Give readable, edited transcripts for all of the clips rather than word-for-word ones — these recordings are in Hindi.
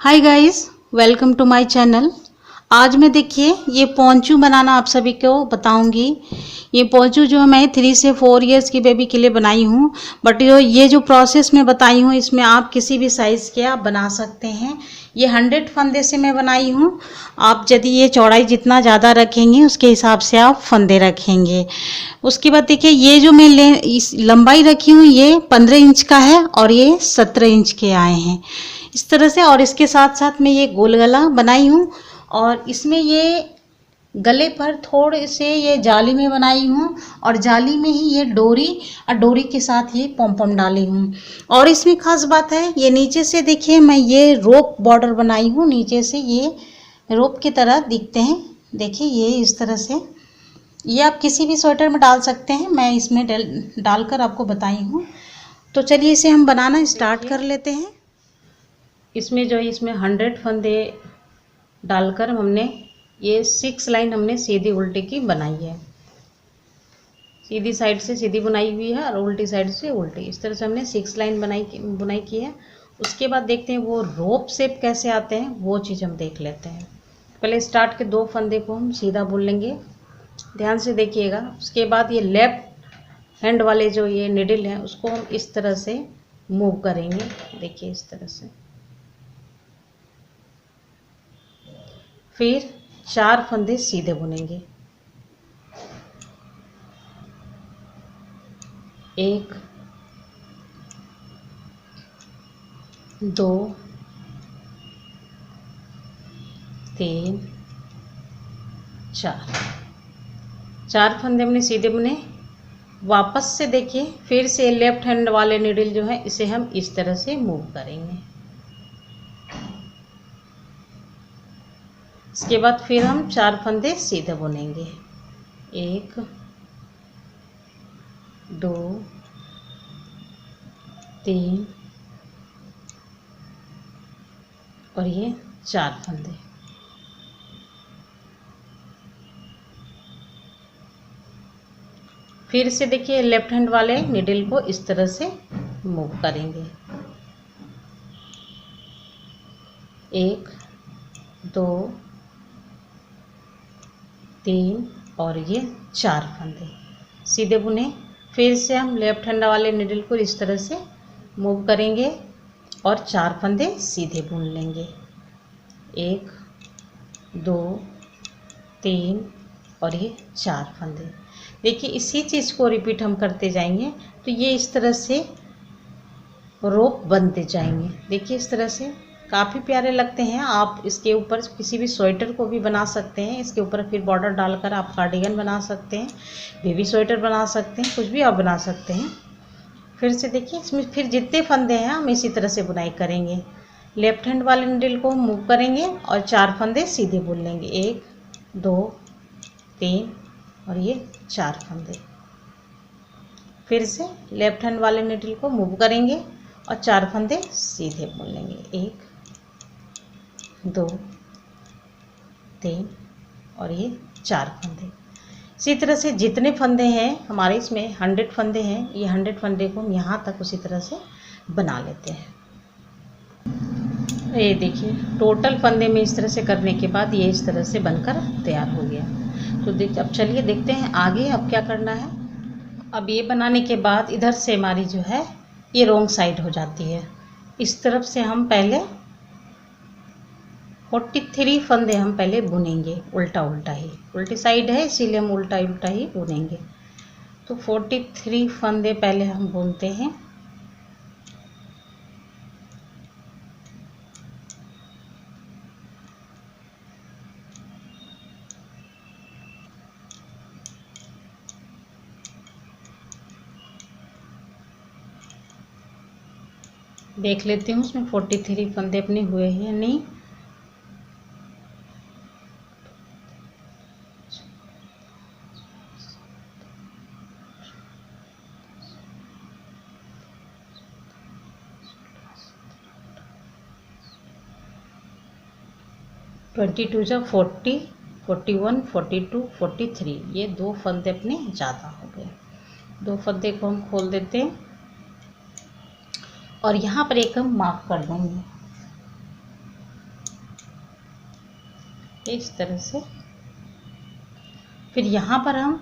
Hi guys, welcome to my channel. आज मैं देखिए ये पोंचू बनाना आप सभी को बताऊंगी। ये पोंचू जो मैं 3 से 4 इयर्स की बेबी के लिए बनाई हूँ, बट ये जो प्रोसेस मैं बताई हूँ इसमें आप किसी भी साइज़ के आप बना सकते हैं। ये 100 फंदे से मैं बनाई हूँ। आप यदि ये चौड़ाई जितना ज़्यादा रखेंगे उसके हिसाब से आप फंदे रखेंगे। उसके बाद देखिए ये जो मैं इस लंबाई रखी हूँ ये 15 इंच का है और ये 17 इंच के आए हैं इस तरह से। और इसके साथ साथ मैं ये गोल गला बनाई हूँ और इसमें ये गले पर थोड़े से ये जाली में बनाई हूँ और जाली में ही ये डोरी और डोरी के साथ ये पॉम डाली हूँ। और इसमें खास बात है ये नीचे से देखिए मैं ये रोप बॉर्डर बनाई हूँ, नीचे से ये रोप की तरह दिखते हैं। देखिए ये इस तरह से ये आप किसी भी स्वेटर में डाल सकते हैं, मैं इसमें डालकर आपको बताई हूँ। तो चलिए इसे हम बनाना स्टार्ट कर लेते हैं। इसमें जो इसमें 100 फंदे डालकर हमने ये 6 लाइन हमने सीधी उल्टी की बनाई है। सीधी साइड से सीधी बुनाई हुई है और उल्टी साइड से उल्टी, इस तरह से हमने 6 लाइन बुनाई की है। उसके बाद देखते हैं वो रोप शेप कैसे आते हैं, वो चीज़ हम देख लेते हैं। पहले स्टार्ट के 2 फंदे को हम सीधा बुन लेंगे, ध्यान से देखिएगा। उसके बाद ये लेफ्ट हैंड वाले जो ये निडल हैं उसको हम इस तरह से मूव करेंगे। देखिए इस तरह से, फिर 4 फंदे सीधे बुनेंगे। 1 2 3 4 फंदे हमने सीधे बुने। वापस से देखिए फिर से लेफ्ट हैंड वाले नीडल जो है इसे हम इस तरह से मूव करेंगे। इसके बाद फिर हम 4 फंदे सीधे बुनेंगे। 1 2 3 और ये 4 फंदे। फिर से देखिए लेफ्ट हैंड वाले निडल को इस तरह से मूव करेंगे। 1 2 3 और ये 4 फंदे सीधे बुने। फिर से हम लेफ्ट हैंड वाले निडल को इस तरह से मूव करेंगे और 4 फंदे सीधे बुन लेंगे। 1 2 3 और ये 4 फंदे। देखिए इसी चीज़ को रिपीट हम करते जाएंगे तो ये इस तरह से रोप बनते जाएंगे। देखिए इस तरह से काफ़ी प्यारे लगते हैं। आप इसके ऊपर किसी भी स्वेटर को भी बना सकते हैं। इसके ऊपर फिर बॉर्डर डालकर आप कार्डिगन बना सकते हैं, बेबी स्वेटर बना सकते हैं, कुछ भी आप बना सकते हैं। फिर से देखिए इसमें फिर जितने फंदे हैं हम इसी तरह से बुनाई करेंगे। लेफ्ट हैंड वाले निडल को मूव करेंगे और 4 फंदे सीधे बुन लेंगे। 1 2 3 और ये 4 फंदे। फिर से लेफ्ट हैंड वाले निडल को मूव करेंगे और 4 फंदे सीधे बुन लेंगे। 1 2 3 और ये 4 फंदे। इसी तरह से जितने फंदे हैं हमारे इसमें 100 फंदे हैं, ये 100 फंदे को हम यहाँ तक उसी तरह से बना लेते हैं। ये देखिए टोटल फंदे में इस तरह से करने के बाद ये इस तरह से बनकर तैयार हो गया। तो अब चलिए देखते हैं आगे अब क्या करना है। अब ये बनाने के बाद इधर से हमारी जो है ये रॉन्ग साइड हो जाती है। इस तरफ से हम पहले 43 फंदे हम पहले बुनेंगे, उल्टा उल्टा ही, उल्टी साइड है इसीलिए हम उल्टा उल्टा ही बुनेंगे। तो 43 फंदे पहले हम बुनते हैं। देख लेती हूँ उसमें 43 फंदे अपने हुए हैं या नहीं। ट्वेंटी टू जा 40 41 42 43, ये 2 फंदे अपने ज़्यादा हो गए। 2 फंदे को हम खोल देते हैं और यहाँ पर एक हम मार्क कर देंगे। देखिए इस तरह से। फिर यहाँ पर हम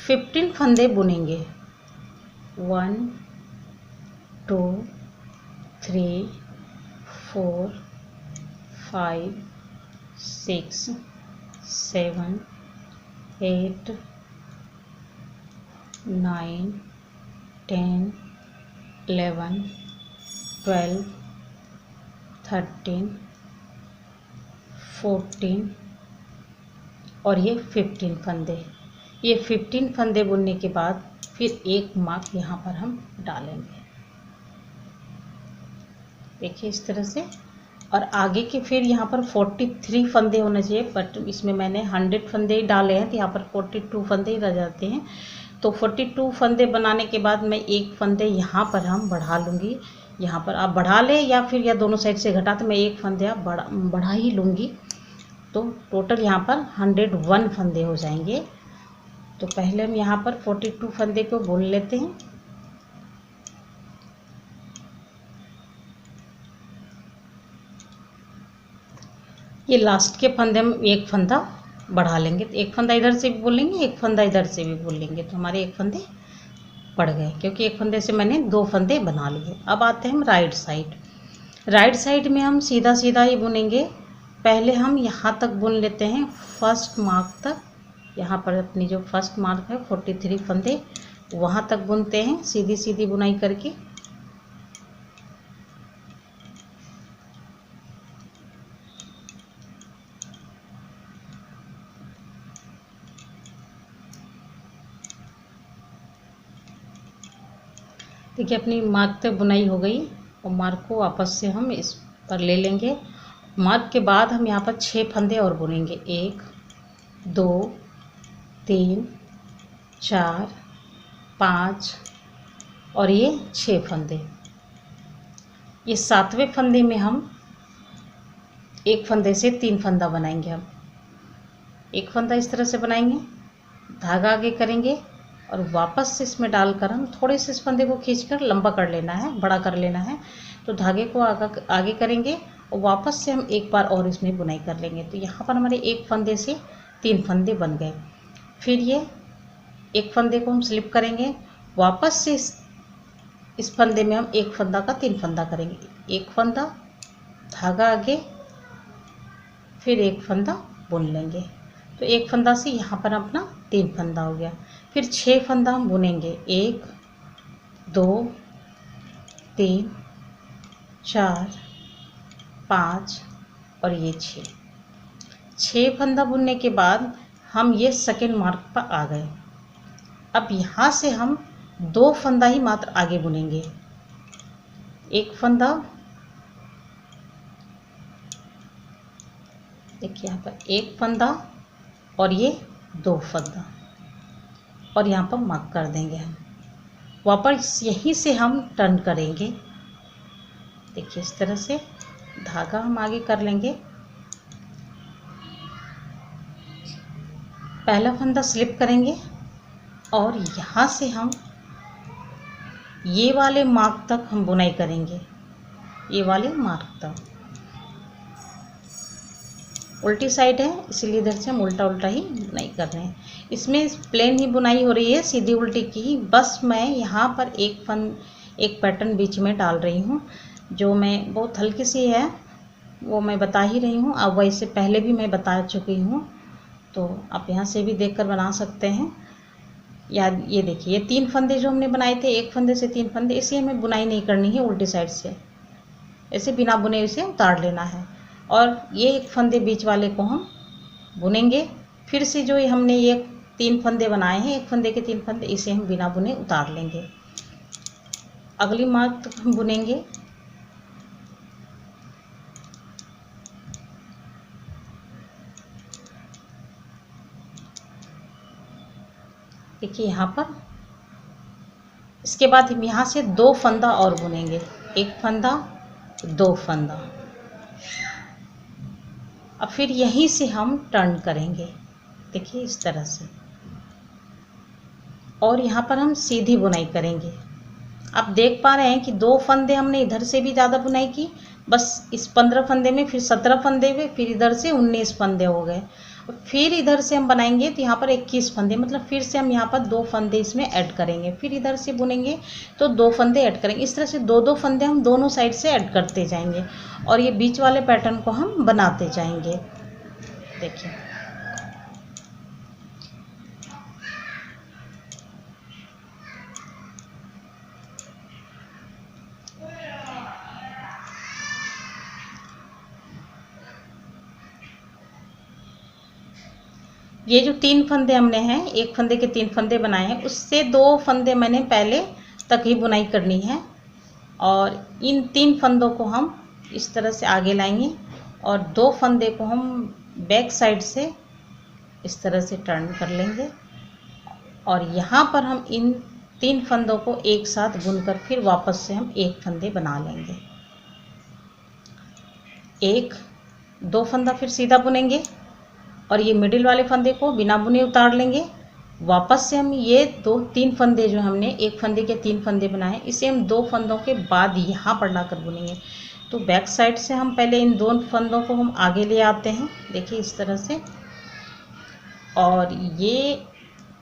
15 फंदे बुनेंगे। 1 2 3 4 5 6 7 8 9 10 11 12 13 14 और ये 15 फंदे। ये 15 फंदे बुनने के बाद फिर एक मार्क यहाँ पर हम डालेंगे। देखिए इस तरह से। और आगे के फिर यहाँ पर 43 फंदे होने चाहिए, बट इसमें मैंने 100 फंदे ही डाले हैं तो यहाँ पर 42 फंदे ही रह जाते हैं। तो 42 फंदे बनाने के बाद मैं एक फंदे यहाँ पर हम बढ़ा लूँगी। यहाँ पर आप बढ़ा लें या फिर या दोनों साइड से घटा, तो मैं एक फंदे आप बढ़ा ही लूँगी। तो टोटल यहाँ पर 101 फंदे हो जाएंगे। तो पहले हम यहाँ पर 42 फंदे को बुन लेते हैं। ये लास्ट के फंदे हम एक फंदा बढ़ा लेंगे, तो एक फंदा इधर से भी बुन लेंगे, एक फंदा इधर से भी बुन लेंगे, तो हमारे एक फंदे बढ़ गए, क्योंकि एक फंदे से मैंने 2 फंदे बना लिए। अब आते हैं हम राइट साइड। राइट साइड में हम सीधा सीधा ही बुनेंगे। पहले हम यहाँ तक बुन लेते हैं, फर्स्ट मार्क तक। यहाँ पर अपनी जो फर्स्ट मार्क है 43 फंदे, वहाँ तक बुनते हैं सीधी सीधी बुनाई करके। देखिए अपनी मार्क तक बुनाई हो गई, और मार्क को वापस से हम इस पर ले लेंगे। मार्क के बाद हम यहाँ पर 6 फंदे और बुनेंगे। 1 2 3 4 5 और ये 6 फंदे। ये 7वें फंदे में हम एक फंदे से 3 फंदा बनाएंगे। हम एक फंदा इस तरह से बनाएंगे, धागा आगे करेंगे और वापस से इसमें डालकर हम थोड़े से इस फंदे को खींचकर लंबा कर लेना है, बड़ा कर लेना है। तो धागे को आगे करेंगे और वापस से हम एक बार और इसमें बुनाई कर लेंगे। तो यहाँ पर हमारे एक फंदे से 3 फंदे बन गए। फिर ये एक फंदे को हम स्लिप करेंगे, वापस से इस फंदे में हम एक फंदा का 3 फंदा करेंगे। एक फंदा, धागा आगे, फिर एक फंदा बुन लेंगे। तो एक फंदा से यहाँ पर अपना 3 फंदा हो गया। फिर 6 फंदा हम बुनेंगे। 1 2 3 4 5 और ये 6 फंदा बुनने के बाद हम ये सेकेंड मार्क पर आ गए। अब यहाँ से हम 2 फंदा ही मात्र आगे बुनेंगे। एक फंदा, देखिए यहाँ पर एक फंदा और ये 2 फंदा, और यहाँ पर मार्क कर देंगे हम। वापस यहीं से हम टर्न करेंगे। देखिए इस तरह से धागा हम आगे कर लेंगे। पहला फंदा स्लिप करेंगे और यहाँ से हम ये वाले मार्क तक हम बुनाई करेंगे। ये वाले मार्क तक उल्टी साइड है, इसीलिए इधर से हम उल्टा उल्टा ही बुनाई कर रहे हैं। इसमें प्लेन ही बुनाई हो रही है, सीधी उल्टी की। बस मैं यहाँ पर एक पैटर्न बीच में डाल रही हूँ, जो मैं बहुत हल्की सी है, वो मैं बता ही रही हूँ। अब वैसे पहले भी मैं बता चुकी हूँ, तो आप यहाँ से भी देखकर बना सकते हैं। या ये देखिए, ये 3 फंदे जो हमने बनाए थे, एक फंदे से 3 फंदे, इसे हमें बुनाई नहीं करनी है उल्टी साइड से, ऐसे बिना बुने इसे उतार लेना है। और ये एक फंदे बीच वाले को हम बुनेंगे। फिर से जो हमने ये 3 फंदे बनाए हैं, एक फंदे के 3 फंदे, इसे हम बिना बुने उतार लेंगे। अगली मार्क तक हम बुनेंगे। देखिए यहाँ पर, इसके बाद हम यहाँ से 2 फंदा और बुनेंगे। एक फंदा, 2 फंदा। अब फिर यहीं से हम टर्न करेंगे, देखिए इस तरह से, और यहाँ पर हम सीधी बुनाई करेंगे। आप देख पा रहे हैं कि 2 फंदे हमने इधर से भी ज़्यादा बुनाई की, बस इस 15 फंदे में फिर 17 फंदे हुए, फिर इधर से 19 फंदे हो गए, फिर इधर से हम बनाएंगे तो यहाँ पर 21 फंदे, मतलब फिर से हम यहाँ पर 2 फंदे इसमें ऐड करेंगे, फिर इधर से बुनेंगे तो 2 फंदे ऐड करेंगे। इस तरह से 2-2 फंदे हम दोनों साइड से ऐड करते जाएंगे और ये बीच वाले पैटर्न को हम बनाते जाएंगे। देखिए ये जो 3 फंदे हमने हैं, एक फंदे के 3 फंदे बनाए हैं, उससे 2 फंदे मैंने पहले तक ही बुनाई करनी है और इन 3 फंदों को हम इस तरह से आगे लाएंगे और 2 फंदे को हम बैक साइड से इस तरह से टर्न कर लेंगे और यहाँ पर हम इन 3 फंदों को एक साथ बुनकर फिर वापस से हम 1 फंदे बना लेंगे। 1-2 फंदा फिर सीधा बुनेंगे और ये मिडिल वाले फंदे को बिना बुने उतार लेंगे। वापस से हम ये 2-3 फंदे जो हमने एक फंदे के 3 फंदे बनाए, इसे हम 2 फंदों के बाद यहाँ पर लाकर बुनेंगे। तो बैक साइड से हम पहले इन 2 फंदों को हम आगे ले आते हैं, देखिए इस तरह से, और ये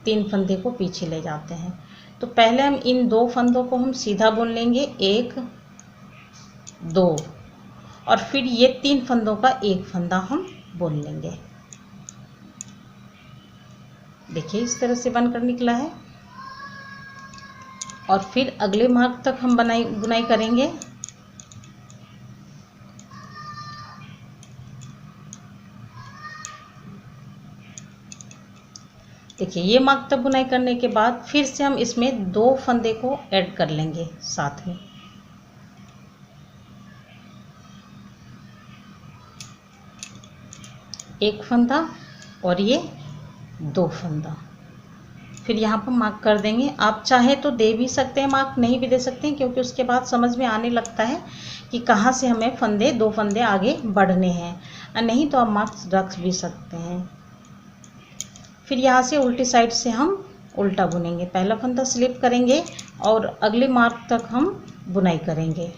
3 फंदे को पीछे ले जाते हैं। तो पहले हम इन 2 फंदों को हम सीधा बुन लेंगे, 1-2, और फिर ये 3 फंदों का एक फंदा हम बुन लेंगे। देखिए इस तरह से बनकर निकला है और फिर अगले मार्क तक हम बुनाई करेंगे। देखिए ये मार्क तक बुनाई करने के बाद फिर से हम इसमें 2 फंदे को ऐड कर लेंगे साथ में। एक फंदा और ये 2 फंदा, फिर यहाँ पर मार्क कर देंगे। आप चाहे तो दे भी सकते हैं मार्क, नहीं भी दे सकते हैं, क्योंकि उसके बाद समझ में आने लगता है कि कहाँ से हमें 2 फंदे आगे बढ़ने हैं, नहीं तो आप मार्क्स रख भी सकते हैं। फिर यहाँ से उल्टी साइड से हम उल्टा बुनेंगे, पहला फंदा स्लिप करेंगे और अगले मार्क तक हम बुनाई करेंगे।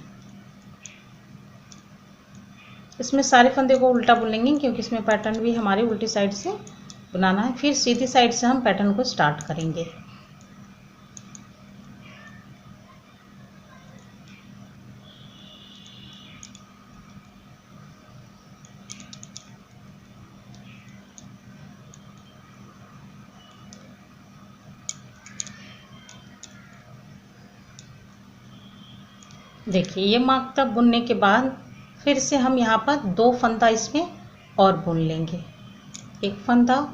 इसमें सारे फंदे को उल्टा बुनेंगे क्योंकि इसमें पैटर्न भी हमारे उल्टी साइड से बनाना है। फिर सीधी साइड से हम पैटर्न को स्टार्ट करेंगे। देखिए ये मार्क तक बुनने के बाद फिर से हम यहाँ पर 2 फंदा इसमें और बुन लेंगे, एक फंदा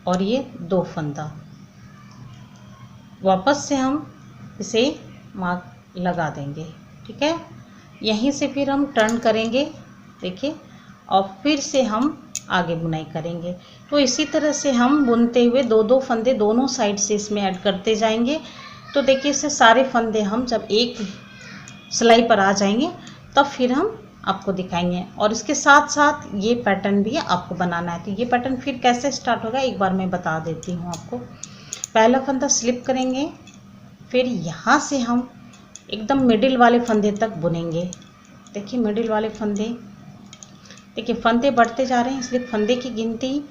और ये 2 फंदा। वापस से हम इसे मार्क लगा देंगे, ठीक है। यहीं से फिर हम टर्न करेंगे, देखिए, और फिर से हम आगे बुनाई करेंगे। तो इसी तरह से हम बुनते हुए 2-2 फंदे दोनों साइड से इसमें ऐड करते जाएंगे। तो देखिए इससे सारे फंदे हम जब एक सिलाई पर आ जाएंगे तब फिर हम आपको दिखाएंगे, और इसके साथ साथ ये पैटर्न भी आपको बनाना है। तो ये पैटर्न फिर कैसे स्टार्ट होगा एक बार मैं बता देती हूँ आपको। पहला फंदा स्लिप करेंगे, फिर यहाँ से हम एकदम मिडिल वाले फंदे तक बुनेंगे। देखिए मिडिल वाले फंदे, देखिए फंदे बढ़ते जा रहे हैं, इसलिए फंदे की गिनती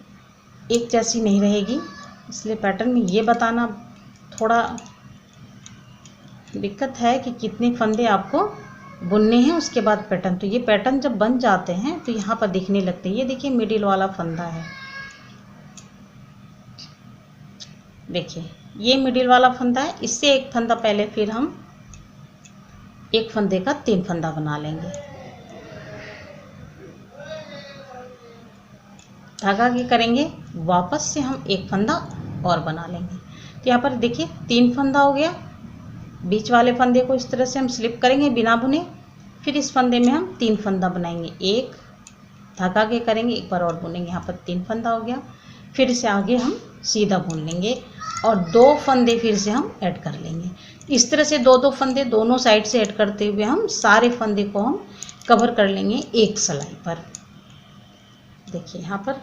एक जैसी नहीं रहेगी, इसलिए पैटर्न में ये बताना थोड़ा दिक्कत है कि कितने फंदे आपको बुनने हैं उसके बाद पैटर्न। तो ये पैटर्न जब बन जाते हैं तो यहाँ पर दिखने लगते हैं। ये देखिए मिडिल वाला फंदा है, देखिए ये मिडिल वाला फंदा है, इससे एक फंदा पहले फिर हम एक फंदे का 3 फंदा बना लेंगे। धागा की करेंगे, वापस से हम एक फंदा और बना लेंगे। तो यहाँ पर देखिए 3 फंदा हो गया। बीच वाले फंदे को इस तरह से हम स्लिप करेंगे बिना बुने, फिर इस फंदे में हम 3 फंदा बनाएंगे, एक धागा के करेंगे, एक बार और बुनेंगे। यहाँ पर 3 फंदा हो गया, फिर इसे आगे हम सीधा बुन लेंगे और 2 फंदे फिर से हम ऐड कर लेंगे। इस तरह से 2-2 फंदे दोनों साइड से ऐड करते हुए हम सारे फंदे को हम कवर कर लेंगे एक सिलाई पर। देखिए यहाँ पर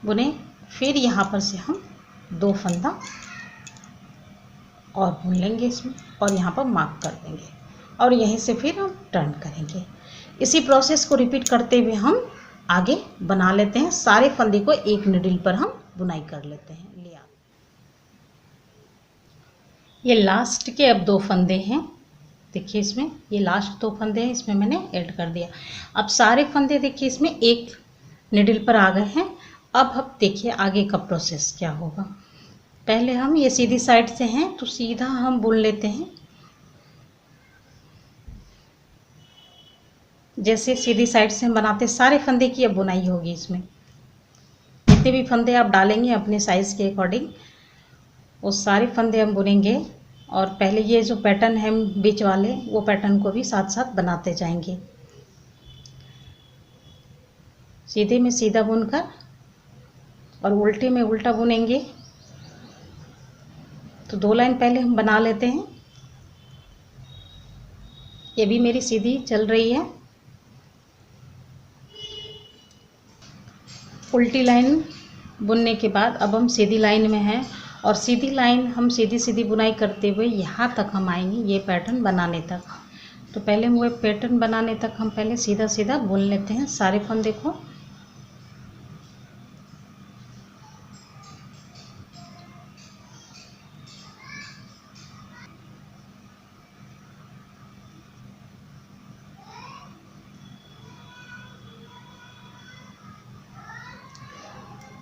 बुने, फिर यहाँ पर से हम 2 फंदा और बुन लेंगे इसमें और यहाँ पर मार्क कर देंगे। और यहीं से फिर हम टर्न करेंगे। इसी प्रोसेस को रिपीट करते हुए हम आगे बना लेते हैं। सारे फंदे को एक निडल पर हम बुनाई कर लेते हैं। ये लास्ट के अब 2 फंदे हैं, देखिए इसमें ये लास्ट 2 फंदे हैं, इसमें मैंने ऐड कर दिया। अब सारे फंदे देखिए इसमें एक निडल पर आ गए हैं। अब देखिए आगे का प्रोसेस क्या होगा। पहले हम ये सीधी साइड से हैं तो सीधा हम बुन लेते हैं। जैसे सीधी साइड से हम बनाते सारे फंदे की अब बुनाई होगी। इसमें जितने भी फंदे आप डालेंगे अपने साइज़ के अकॉर्डिंग वो सारे फंदे हम बुनेंगे। और पहले ये जो पैटर्न है बीच वाले वो पैटर्न को भी साथ साथ बनाते जाएंगे। सीधे में सीधा बुनकर और उल्टे में उल्टा बुनेंगे। तो 2 लाइन पहले हम बना लेते हैं। ये भी मेरी सीधी चल रही है। उल्टी लाइन बुनने के बाद अब हम सीधी लाइन में हैं और सीधी लाइन हम सीधी सीधी बुनाई करते हुए यहाँ तक हम आएंगे, ये पैटर्न बनाने तक। तो पहले हम वो पैटर्न बनाने तक हम पहले सीधा सीधा बुन लेते हैं सारे फंदे को।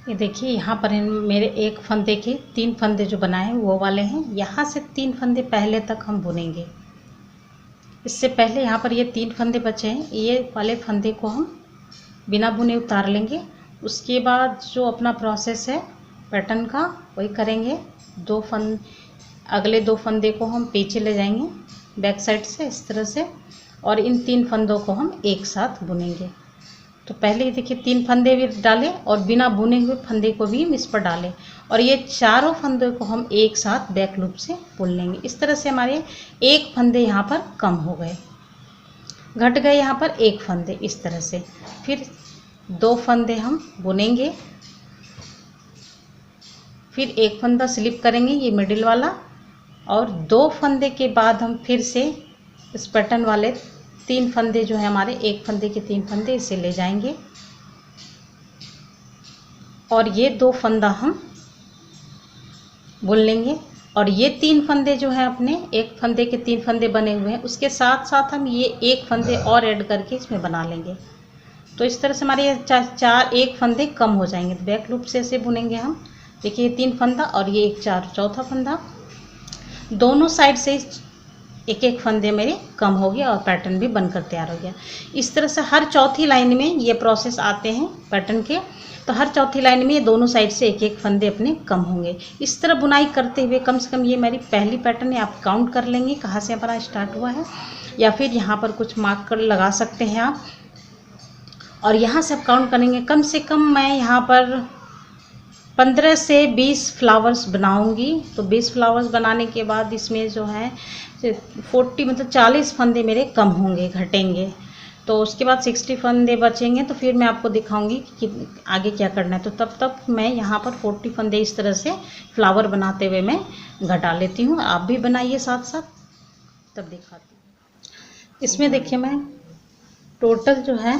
ये देखिए यहाँ पर मेरे एक फंदे के 3 फंदे जो बनाए हैं वो वाले हैं। यहाँ से 3 फंदे पहले तक हम बुनेंगे। इससे पहले यहाँ पर ये 3 फंदे बचे हैं, ये वाले फंदे को हम बिना बुने उतार लेंगे। उसके बाद जो अपना प्रोसेस है पैटर्न का वही करेंगे। अगले 2 फंदे को हम पीछे ले जाएंगे बैक साइड से इस तरह से, और इन 3 फंदों को हम एक साथ बुनेंगे। तो पहले देखिए 3 फंदे भी डाले और बिना बुने हुए फंदे को भी हम इस पर डालें और ये चारों फंदे को हम एक साथ बैक लूप से बुन लेंगे। इस तरह से हमारे एक फंदे यहाँ पर कम हो गए, घट गए यहाँ पर 1 फंदे। इस तरह से फिर 2 फंदे हम बुनेंगे, फिर 1 फंदा स्लिप करेंगे ये मिडिल वाला, और 2 फंदे के बाद हम फिर से इस पैटर्न वाले 3 फंदे जो है हमारे 1 फंदे के 3 फंदे इसे ले जाएंगे और ये 2 फंदा हम बुन लेंगे। और ये 3 फंदे जो है अपने 1 फंदे के 3 फंदे बने हुए हैं उसके साथ साथ हम ये 1 फंदे और ऐड करके इसमें बना लेंगे। तो इस तरह से हमारे ये 1 फंदे कम हो जाएंगे। तो बैक लूप से ऐसे बुनेंगे हम। देखिए 3 फंदा और ये 1 चौथा फंदा, दोनों साइड से 1 फंदे मेरे कम हो गया और पैटर्न भी बनकर तैयार हो गया। इस तरह से हर चौथी लाइन में ये प्रोसेस आते हैं पैटर्न के। तो हर चौथी लाइन में ये दोनों साइड से 1 फंदे अपने कम होंगे। इस तरह बुनाई करते हुए कम से कम ये मेरी पहली पैटर्न है। आप काउंट कर लेंगे कहाँ से हमारा स्टार्ट हुआ है, या फिर यहाँ पर कुछ मार्क कर लगा सकते हैं आप, और यहाँ से आप काउंट करेंगे। कम से कम मैं यहाँ पर 15 से 20 फ्लावर्स बनाऊंगी। तो 20 फ्लावर्स बनाने के बाद इसमें जो है 40 मतलब 40 फंदे मेरे कम होंगे, घटेंगे। तो उसके बाद 60 फंदे बचेंगे। तो फिर मैं आपको दिखाऊंगी कि आगे क्या करना है। तो तब तक मैं यहाँ पर 40 फंदे इस तरह से फ्लावर बनाते हुए मैं घटा लेती हूँ। आप भी बनाइए साथ साथ, तब दिखाती हूँ। इसमें देखिए मैं टोटल जो है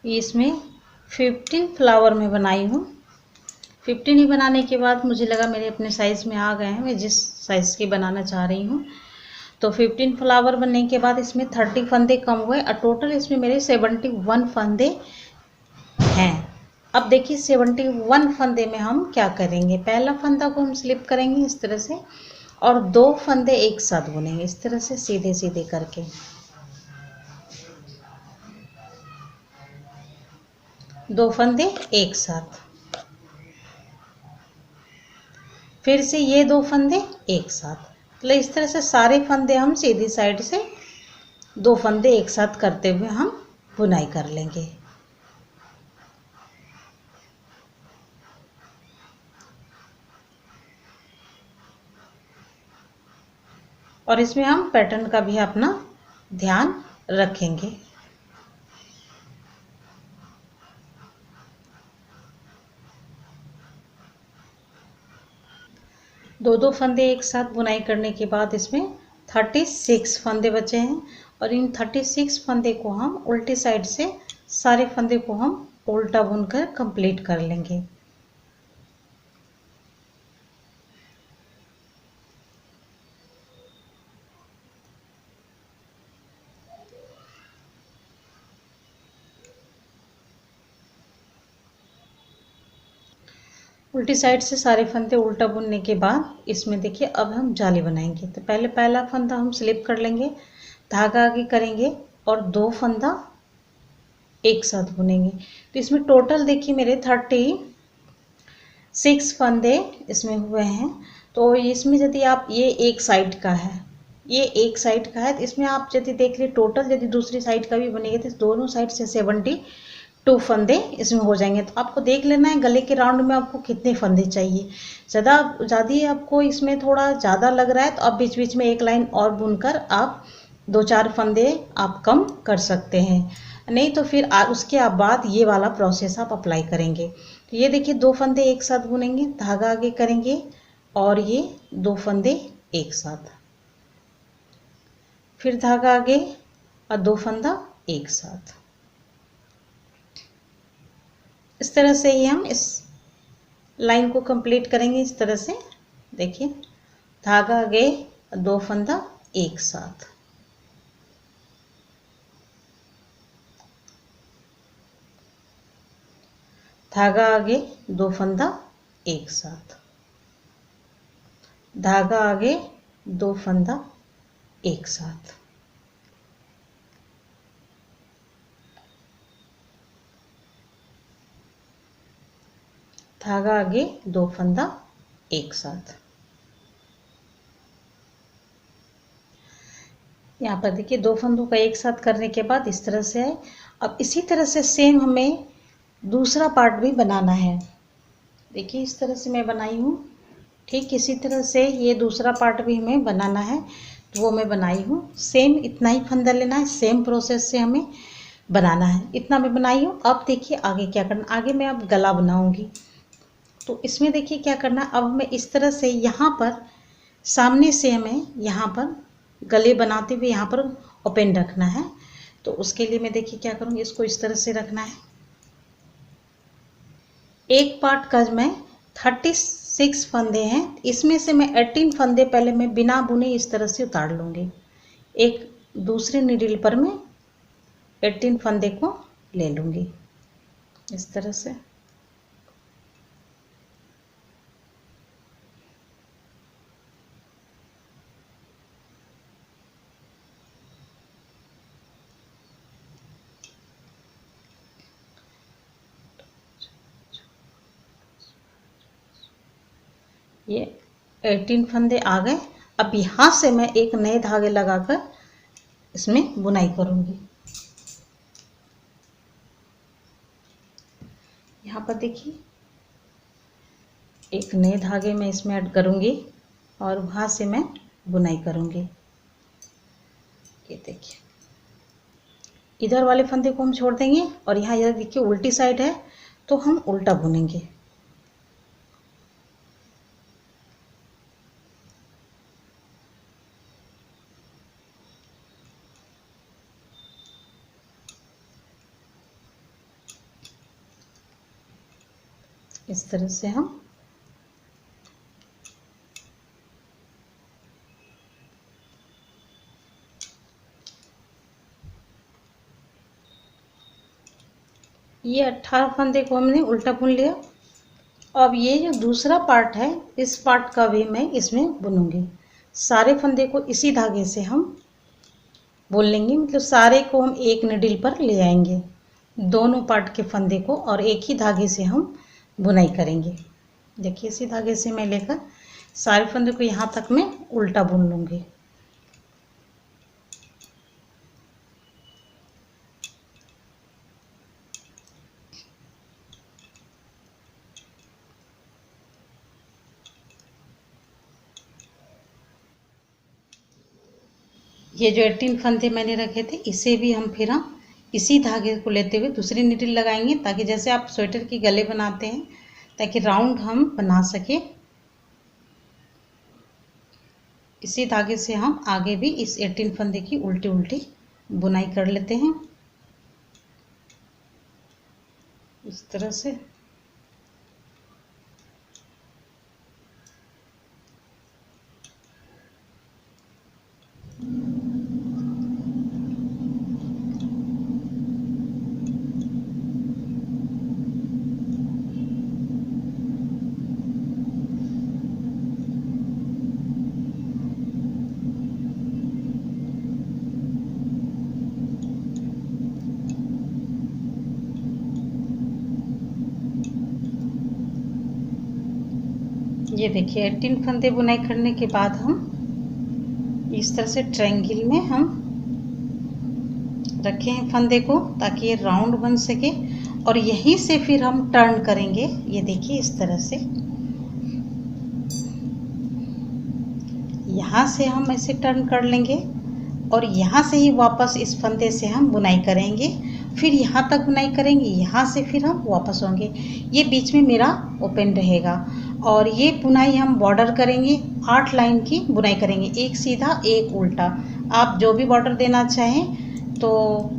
इसमें 15 फ्लावर में बनाई हूँ। 15 ही बनाने के बाद मुझे लगा मेरे अपने साइज़ में आ गए हैं, मैं जिस साइज़ की बनाना चाह रही हूँ। तो 15 फ्लावर बनने के बाद इसमें 30 फंदे कम हुए और टोटल इसमें मेरे 71 फंदे हैं। अब देखिए 71 फंदे में हम क्या करेंगे। पहला फंदा को हम स्लिप करेंगे इस तरह से और 2 फंदे एक साथ बुनेंगे इस तरह से सीधे सीधे करके। 2 फंदे एक साथ, फिर से ये 2 फंदे एक साथ। मतलब इस तरह से सारे फंदे हम सीधी साइड से 2 फंदे एक साथ करते हुए हम बुनाई कर लेंगे। और इसमें हम पैटर्न का भी अपना ध्यान रखेंगे। दो फंदे एक साथ बुनाई करने के बाद इसमें 36 फंदे बचे हैं और इन 36 फंदे को हम उल्टी साइड से सारे फंदे को हम उल्टा बुनकर कंप्लीट कर लेंगे। उल्टी साइड से सारे फंदे उल्टा बुनने के बाद इसमें देखिए अब हम जाली बनाएंगे। तो पहले पहला फंदा हम स्लिप कर लेंगे, धागा आगे करेंगे और 2 फंदा एक साथ बुनेंगे। तो इसमें टोटल देखिए मेरे 36 फंदे इसमें हुए हैं। तो इसमें यदि आप ये एक साइड का है, ये एक साइड का है, तो इसमें आप यदि देख ले टोटल यदि दूसरी साइड का भी बनेगा तो दोनों साइड से 72 फंदे इसमें हो जाएंगे। तो आपको देख लेना है गले के राउंड में आपको कितने फंदे चाहिए। ज़्यादा आपको इसमें थोड़ा ज़्यादा लग रहा है तो आप बीच बीच में एक लाइन और बुनकर आप 2-4 फंदे आप कम कर सकते हैं, नहीं तो फिर उसके बाद ये वाला प्रोसेस आप अप्लाई करेंगे। तो ये देखिए 2 फंदे एक साथ बुनेंगे, धागा आगे करेंगे और ये 2 फंदे एक साथ, फिर धागा आगे और 2 फंदा एक साथ। इस तरह से ही हम इस लाइन को कंप्लीट करेंगे। इस तरह से देखिए धागा आगे 2 फंदा एक साथ, धागा आगे 2 फंदा एक साथ, धागा आगे 2 फंदा एक साथ, धागा आगे 2 फंदा एक साथ। यहाँ पर देखिए 2 फंदों का एक साथ करने के बाद इस तरह से है। अब इसी तरह से सेम हमें दूसरा पार्ट भी बनाना है। देखिए इस तरह से मैं बनाई हूँ, ठीक इसी तरह से ये दूसरा पार्ट भी हमें बनाना है। तो वो मैं बनाई हूँ, सेम इतना ही फंदा लेना है, सेम प्रोसेस से हमें बनाना है। इतना मैं बनाई हूँ। अब देखिए आगे क्या करना, आगे मैं अब गला बनाऊँगी। तो इसमें देखिए क्या करना, अब हमें इस तरह से यहाँ पर सामने से हमें यहाँ पर गले बनाते हुए यहाँ पर ओपन रखना है। तो उसके लिए मैं देखिए क्या करूँगी, इसको इस तरह से रखना है। एक पार्ट का मैं 36 फंदे हैं, इसमें से मैं 18 फंदे पहले मैं बिना बुने इस तरह से उतार लूँगी। एक दूसरे नीडल पर मैं 18 फंदे को ले लूँगी इस तरह से। ये 18 फंदे आ गए। अब यहाँ से मैं एक नए धागे लगाकर इसमें बुनाई करूँगी। यहाँ पर देखिए एक नए धागे में इसमें ऐड करूँगी और वहाँ से मैं बुनाई करूँगी। ये देखिए इधर वाले फंदे को हम छोड़ देंगे और यहाँ इधर देखिए उल्टी साइड है तो हम उल्टा बुनेंगे। इस तरह से हम ये 18 फंदे को हमने उल्टा बुन लिया। अब ये जो दूसरा पार्ट है इस पार्ट का भी मैं इसमें बुनूंगी। सारे फंदे को इसी धागे से हम बुन लेंगे, मतलब सारे को हम एक निडल पर ले आएंगे, दोनों पार्ट के फंदे को, और एक ही धागे से हम बुनाई करेंगे। देखिए इसी धागे से मैं लेकर सारे फंदे को यहाँ तक मैं उल्टा बुन लूँगी। ये जो 18 फंदे मैंने रखे थे इसे भी हम फिर हम इसी धागे को लेते हुए दूसरी निडल लगाएंगे, ताकि जैसे आप स्वेटर की गले बनाते हैं ताकि राउंड हम बना सके। इसी धागे से हम आगे भी इस 18 फंदे की उल्टी उल्टी बुनाई कर लेते हैं इस तरह से। ये देखिए 18 फंदे बुनाई करने के बाद हम इस तरह से ट्रायंगल में हम रखे हैं फंदे को ताकि ये राउंड बन सके और यहीं से फिर हम टर्न करेंगे। ये देखिए इस तरह से यहाँ से हम ऐसे टर्न कर लेंगे और यहाँ से ही वापस इस फंदे से हम बुनाई करेंगे, फिर यहाँ तक बुनाई करेंगे, यहाँ से फिर हम वापस होंगे। ये बीच में मेरा ओपन रहेगा और ये बुनाई हम बॉर्डर करेंगे। 8 लाइन की बुनाई करेंगे, एक सीधा एक उल्टा। आप जो भी बॉर्डर देना चाहें तो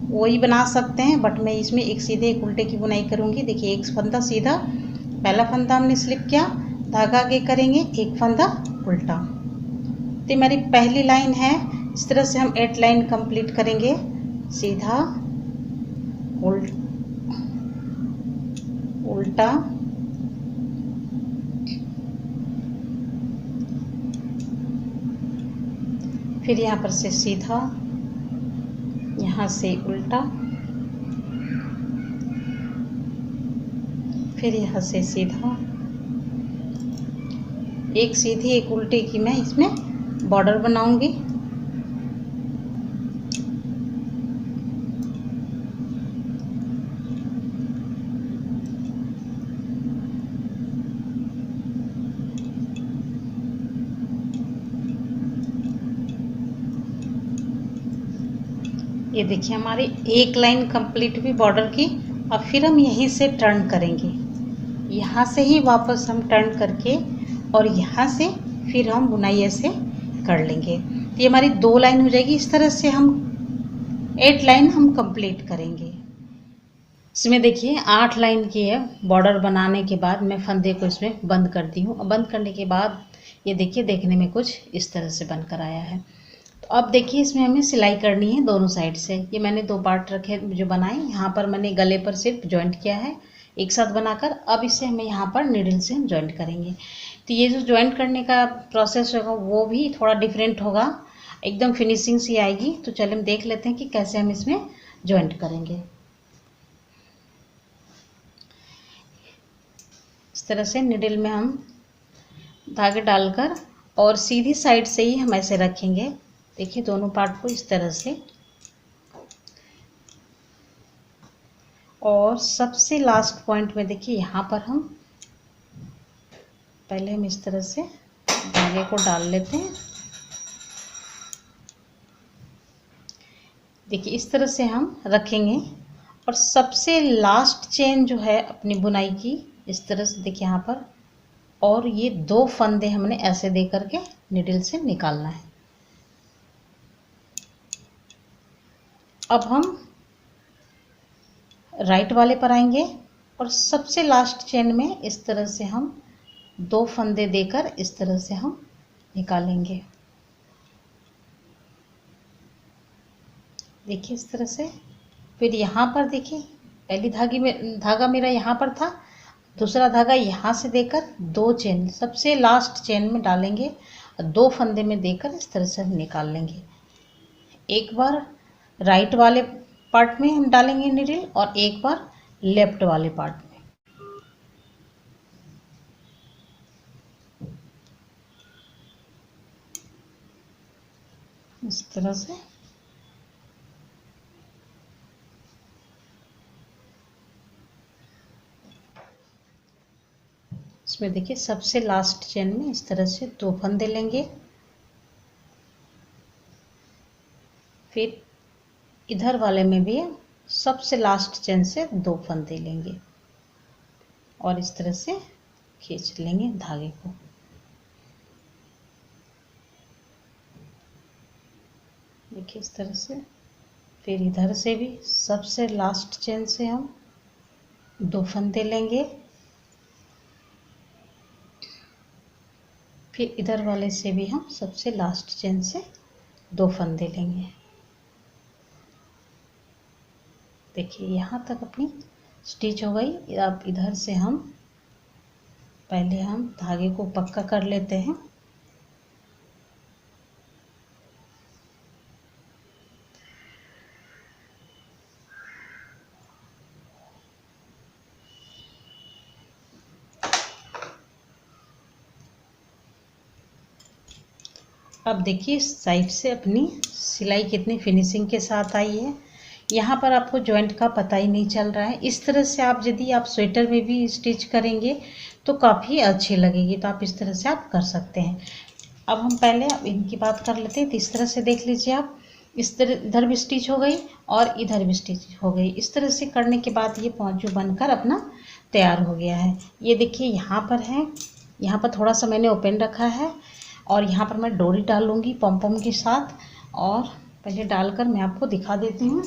वही बना सकते हैं, बट मैं इसमें एक सीधे एक उल्टे की बुनाई करूँगी। देखिए एक फंदा सीधा, पहला फंदा हमने स्लिप किया, धागा आगे करेंगे, एक फंदा उल्टा। तो हमारी पहली लाइन है। इस तरह से हम 8 लाइन कंप्लीट करेंगे। सीधा उल्टा फिर यहाँ पर से सीधा, यहाँ से उल्टा, फिर यहाँ से सीधा, एक सीधी एक उल्टे की मैं इसमें बॉर्डर बनाऊंगी। ये देखिए हमारी एक लाइन कंप्लीट हुई बॉर्डर की। अब फिर हम यहीं से टर्न करेंगे, यहाँ से ही वापस हम टर्न करके और यहाँ से फिर हम बुनाई ऐसे कर लेंगे। तो ये हमारी 2 लाइन हो जाएगी। इस तरह से हम 8 लाइन हम कंप्लीट करेंगे। इसमें देखिए 8 लाइन की है। बॉर्डर बनाने के बाद मैं फंदे को इसमें बंद कर दी हूँ। बंद करने के बाद ये देखिए देखने में कुछ इस तरह से बनकर आया है। तो अब देखिए इसमें हमें सिलाई करनी है दोनों साइड से। ये मैंने 2 पार्ट रखे जो बनाए, यहाँ पर मैंने गले पर सिर्फ जॉइंट किया है एक साथ बनाकर। अब इसे हमें यहाँ पर नीडल से हम जॉइंट करेंगे। तो ये जो जॉइंट करने का प्रोसेस होगा वो भी थोड़ा डिफरेंट होगा, एकदम फिनिशिंग सी आएगी। तो चलिए हम देख लेते हैं कि कैसे हम इसमें जॉइंट करेंगे। इस तरह से नीडल में हम धागे डालकर और सीधी साइड से ही हम ऐसे रखेंगे। देखिए दोनों पार्ट को इस तरह से, और सबसे लास्ट पॉइंट में देखिए यहाँ पर हम पहले हम इस तरह से धागे को डाल लेते हैं। देखिए इस तरह से हम रखेंगे और सबसे लास्ट चेन जो है अपनी बुनाई की इस तरह से देखिए यहाँ पर, और ये 2 फंदे हमने ऐसे दे करके नीडल से निकालना है। अब हम राइट वाले पर आएंगे और सबसे लास्ट चेन में इस तरह से हम 2 फंदे देकर इस तरह से हम निकालेंगे। देखिए इस तरह से। फिर यहाँ पर देखिए पहली धागा मेरा यहाँ पर था, दूसरा धागा यहाँ से देकर 2 चेन सबसे लास्ट चेन में डालेंगे और 2 फंदे में देकर इस तरह से हम निकाल लेंगे। एक बार राइट वाले पार्ट में हम डालेंगे नीडल और एक बार लेफ्ट वाले पार्ट में। इस तरह से इसमें देखिए सबसे लास्ट चेन में इस तरह से 2 फंदे लेंगे, फिर इधर वाले में भी सबसे लास्ट चेन से 2 फंदे लेंगे और इस तरह से खींच लेंगे धागे को। देखिए इस तरह से। फिर इधर से भी सबसे लास्ट चेन से हम 2 फंदे लेंगे। फिर इधर वाले से भी हम सबसे लास्ट चेन से 2 फंदे लेंगे। देखिए यहाँ तक अपनी स्टिच हो गई। अब इधर से हम पहले हम धागे को पक्का कर लेते हैं। अब देखिए इस साइड से अपनी सिलाई कितनी फिनिशिंग के साथ आई है। यहाँ पर आपको जॉइंट का पता ही नहीं चल रहा है। इस तरह से आप यदि आप स्वेटर में भी स्टिच करेंगे तो काफ़ी अच्छी लगेगी। तो आप इस तरह से आप कर सकते हैं। अब हम पहले अब इनकी बात कर लेते हैं। तो इस तरह से देख लीजिए आप, इस तरह इधर भी स्टिच हो गई और इधर भी स्टिच हो गई। इस तरह से करने के बाद ये पॉंचू बनकर अपना तैयार हो गया है। ये देखिए यहाँ पर है, यहाँ पर थोड़ा सा मैंने ओपन रखा है और यहाँ पर मैं डोरी डालूँगी पॉम पॉम के साथ। और पहले डालकर मैं आपको दिखा देती हूँ।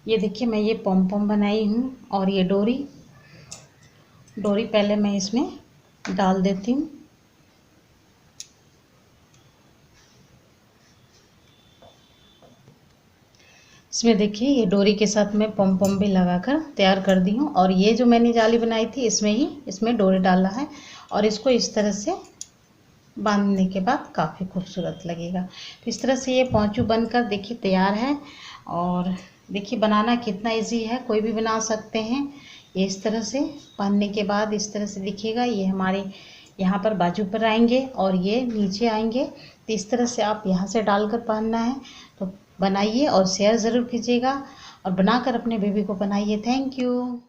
ये देखिए मैं ये पॉम पॉम बनाई हूँ और ये डोरी पहले मैं इसमें डाल देती हूँ। इसमें देखिए ये डोरी के साथ मैं पॉम पॉम भी लगाकर तैयार कर दी हूँ। और ये जो मैंने जाली बनाई थी इसमें डोरी डाला है और इसको इस तरह से बांधने के बाद काफ़ी खूबसूरत लगेगा। तो इस तरह से ये पॉंचू बनकर देखिए तैयार है। और देखिए बनाना कितना इजी है, कोई भी बना सकते हैं। ये इस तरह से बांधने के बाद इस तरह से दिखेगा। ये हमारे यहाँ पर बाजू पर आएंगे और ये नीचे आएंगे। तो इस तरह से आप यहाँ से डालकर पहनना है। तो बनाइए और शेयर ज़रूर कीजिएगा और बनाकर अपने बेबी को बनाइए। Thank you.